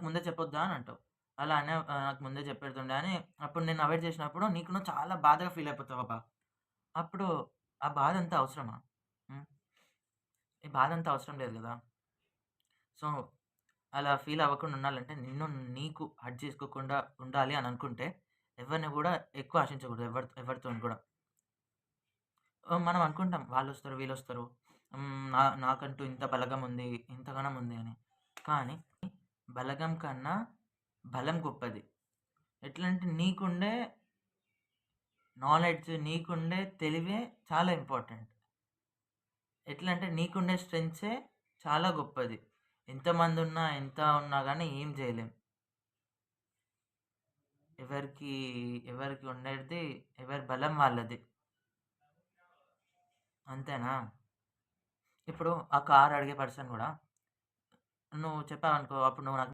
ముందే చెప్పొద్దా అని అంటావు. అలా నాకు ముందే చెప్పేడుతుండే అని అప్పుడు నేను అవాయిడ్ చేసినప్పుడు నీకు నువ్వు చాలా బాధగా ఫీల్ అయిపోతావబ్బా! అప్పుడు ఆ బాధంతా అవసరమా? హ్మ్. ఈ బాధంతా అవసరం లేదు గదా! సో, అలా ఫీల్ అవ్వకుండా ఉండాలంటే నిన్ను నీకు హర్ట్ చేసుకోకుండా ఉండాలి అని అనుకుంటే ఎవరిని గూడా ఎక్కువ ఆశించకూడదు. ఎవరితోని గూడా. మనం అనుకుంటాం వాళ్ళొస్తారు, వీళ్ళొస్తారు. నాకంటూ ఇంత బలగం ఉంది, ఇంతగనం ఉంది అని. కానీ బలగం కన్నా బలం గొప్పది. ఎట్లంటే నీకుండే నాలెడ్జ్, నీకుండే తెలివే చాలా ఇంపార్టెంట్. ఎట్లంటే నీకుండే స్ట్రెంగ్త్సే చాలా గొప్పది. ఎంతమందున్నా, ఎంత ఉన్నా గానీ ఏం జేయలేం. ఎవరికి, ఎవరికి ఉండేది ఎవరి బలం వాళ్ళది. అంతేనా? ఇప్పుడు ఆ కార్ అడిగే పర్సన్ గూడా నువ్వు చెప్పావనుకో అప్పుడు నువ్వు నాకు